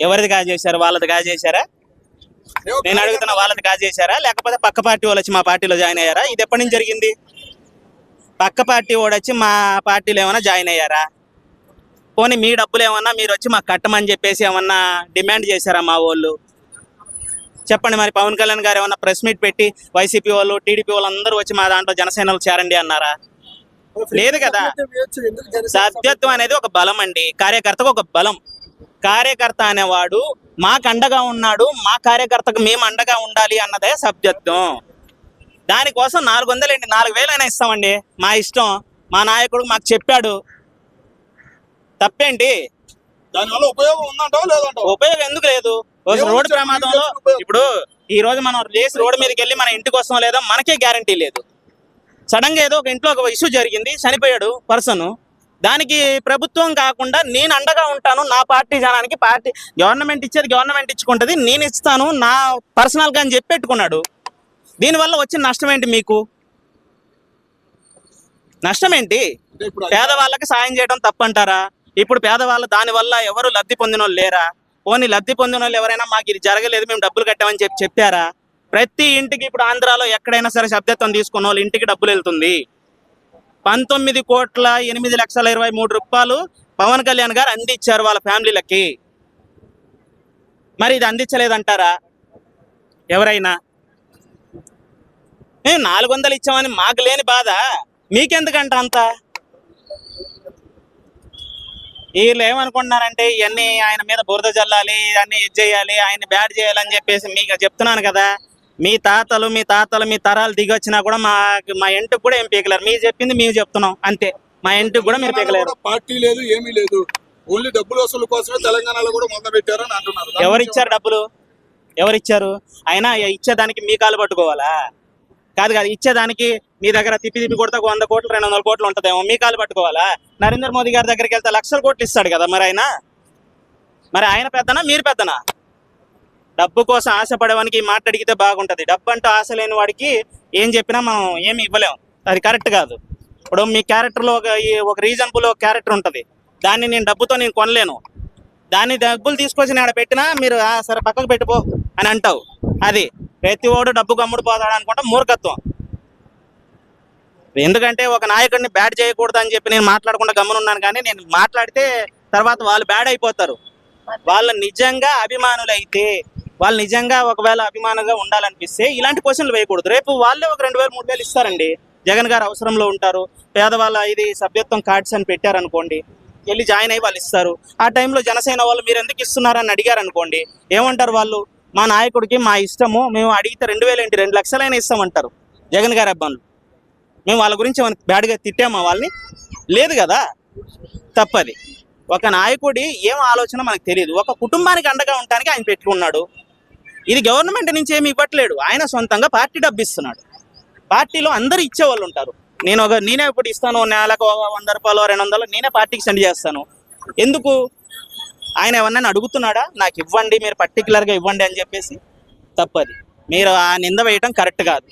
ఎవరిది కాజేశారు? వాళ్ళది కాజేశారా? నేను అడుగుతున్నా, వాళ్ళది కాజేశారా లేకపోతే పక్క పార్టీ వాళ్ళు వచ్చి మా పార్టీలో జాయిన్ అయ్యారా? ఇది ఎప్పటి నుంచి జరిగింది? పక్క పార్టీ వాడు వచ్చి మా పార్టీలో ఏమైనా జాయిన్ అయ్యారా? పోనీ మీ డబ్బులు ఏమన్నా మీరు వచ్చి మాకు కట్టమని చెప్పేసి ఏమన్నా డిమాండ్ చేశారా మా వాళ్ళు? చెప్పండి. మరి పవన్ కళ్యాణ్ గారు ఏమన్నా ప్రెస్ మీట్ పెట్టి వైసీపీ వాళ్ళు టీడీపీ వాళ్ళు అందరూ వచ్చి మా దాంట్లో జనసేనలు చేరండి అన్నారా? లేదు కదా. సభ్యత్వం అనేది ఒక బలం అండి, కార్యకర్తకు ఒక బలం. కార్యకర్త అనేవాడు మాకు అండగా ఉన్నాడు, మా కార్యకర్తకు మేము అండగా ఉండాలి అన్నదే సభ్యత్వం. దానికోసం 400 ఏంటి 4000 అయినా ఇస్తామండి, మా ఇష్టం. మా నాయకుడు మాకు చెప్పాడు, తప్పేంటి? దానివల్ల ఉపయోగం ఉందంటావా లేదంటావా? ఉపయోగం ఎందుకు లేదు? రోడ్డు ప్రమాదంలో ఇప్పుడు ఈ రోజు మనం లేచి రోడ్డు మీదకి వెళ్ళి మన ఇంటికి వస్తాం లేదా మనకే గ్యారంటీ లేదు. సడన్ గా ఏదో ఒక ఇంట్లో ఒక ఇష్యూ జరిగింది, చనిపోయాడు పర్సన్, దానికి ప్రభుత్వం కాకుండా నేను అండగా ఉంటాను నా పార్టీ జనానికి, పార్టీ గవర్నమెంట్ ఇచ్చేది గవర్నమెంట్ ఇచ్చుకుంటది, నేను ఇస్తాను నా పర్సనల్ గా అని చెప్పి పెట్టుకున్నాడు. దీనివల్ల వచ్చిన నష్టం ఏంటి? మీకు నష్టం ఏంటి? పేదవాళ్ళకి సాయం చేయడం తప్పంటారా? ఇప్పుడు పేదవాళ్ళు దానివల్ల ఎవరు లబ్ధి పొందిన వాళ్ళు లేరా? పోనీ లబ్ధి పొందిన వాళ్ళు ఎవరైనా మాకు ఇది జరగలేదు మేము డబ్బులు కట్టామని చెప్పారా? ప్రతి ఇంటికి ఇప్పుడు ఆంధ్రాలో ఎక్కడైనా సరే సభ్యత్వం తీసుకున్న వాళ్ళు ఇంటికి డబ్బులు వెళ్తుంది. 19,08,23,000 రూపాయలు పవన్ కళ్యాణ్ గారు అందించారు వాళ్ళ ఫ్యామిలీలకి. మరి ఇది అందించలేదంటారా ఎవరైనా? మేము 400 ఇచ్చామని మాకు లేని బాధ మీకెందుకంట అంత? వీళ్ళు ఏమనుకుంటున్నారంటే ఇవన్నీ ఆయన మీద బురద జల్లాలి, ఇవన్నీ ఇది చేయాలి, ఆయన బ్యాడ్ చేయాలని చెప్పేసి మీకు చెప్తున్నాను కదా. మీ తాతలు మీ తరాలు దిగి వచ్చినా కూడా మా ఇంటికి కూడా ఏం పీకలేరు. మీరు చెప్పింది మేము చెప్తున్నాం అంతే. మా ఇంటికి కూడా మీరు పీకలేరు. పార్టీ లేదు, ఏమీ లేదు, ఓన్లీ డబ్బులు వసూలు కోసమే తెలంగాణలో కూడా మొదలు పెట్టారని అంటున్నారు. ఎవరిచ్చారు డబ్బులు? ఎవరిచ్చారు? అయినా ఇచ్చేదానికి మీ కాలు పట్టుకోవాలా? కాదు కాదు, ఇచ్చేదానికి మీ దగ్గర తిప్పి కొడితే 100 కోట్లు 200 కోట్లు ఉంటుందేమో, మీ కాలు పట్టుకోవాలా? నరేంద్ర మోదీ గారి దగ్గరికి వెళ్తే లక్షల కోట్లు ఇస్తాడు కదా. మరి ఆయన పెద్దనా మీరు పెద్దనా? డబ్బు కోసం ఆశపడేవానికి ఈ మాట అడిగితే బాగుంటుంది. డబ్బు అంటూ ఆశ లేని వాడికి ఏం చెప్పినా మనం ఏమి ఇవ్వలేము, అది కరెక్ట్ కాదు. ఇప్పుడు మీ క్యారెక్టర్లో ఒక రీజనబుల్ క్యారెక్టర్ ఉంటుంది, దాన్ని నేను డబ్బుతో నేను కొనలేను. దాన్ని డబ్బులు తీసుకొచ్చి నేను పెట్టినా మీరు సరే పక్కకు పెట్టిపో అని అంటావు. అది ప్రతి ఓడు డబ్బుకు అమ్ముడు పోతాడు అనుకుంటా మూర్ఖత్వం. ఎందుకంటే ఒక నాయకుడిని బ్యాడ్ చేయకూడదు అని చెప్పి నేను మాట్లాడకుండా గమ్మునున్నాను, కానీ నేను మాట్లాడితే తర్వాత వాళ్ళు బ్యాడ్ అయిపోతారు. వాళ్ళు నిజంగా అభిమానులు అయితే, వాళ్ళు నిజంగా ఒకవేళ అభిమానులుగా ఉండాలనిపిస్తే ఇలాంటి క్వశ్చన్లు వేయకూడదు. రేపు వాళ్ళే ఒక 2,000 3,000 ఇస్తారండి. జగన్ గారు అవసరంలో ఉంటారు, పేదవాళ్ళ ఇది సభ్యత్వం కార్డ్స్ అని పెట్టారనుకోండి, వెళ్ళి జాయిన్ అయ్యి వాళ్ళు ఇస్తారు. ఆ టైంలో జనసేన వాళ్ళు మీరు ఎందుకు ఇస్తున్నారని అడిగారు అనుకోండి, ఏమంటారు వాళ్ళు? మా నాయకుడికి మా ఇష్టము, మేము అడిగితే 2,000 ఏంటి 2 లక్షలైనా ఇస్తామంటారు జగన్ గారి అబ్బాయిలు. మేము వాళ్ళ గురించి బ్యాడ్గా తిట్టామా వాళ్ళని? లేదు కదా. తప్పది. ఒక నాయకుడి ఏం ఆలోచన మనకు తెలియదు. ఒక కుటుంబానికి అండగా ఉండడానికి ఆయన పెట్టుకున్నాడు. ఇది గవర్నమెంట్ నుంచి ఏమి ఇవ్వట్లేడు, ఆయన సొంతంగా పార్టీ డబ్బు ఇస్తున్నాడు. పార్టీలో అందరు ఇచ్చేవాళ్ళు ఉంటారు. నేనే ఇప్పుడు ఇస్తాను, నెలకు 100 రూపాయలు 200 నేనే పార్టీకి సెండ్ చేస్తాను. ఎందుకు? ఆయన ఎవరినైనా అడుగుతున్నాడా నాకు ఇవ్వండి, మీరు పర్టికులర్గా ఇవ్వండి అని చెప్పేసి? తప్పది. మీరు ఆ నింద వేయటం కరెక్ట్ కాదు.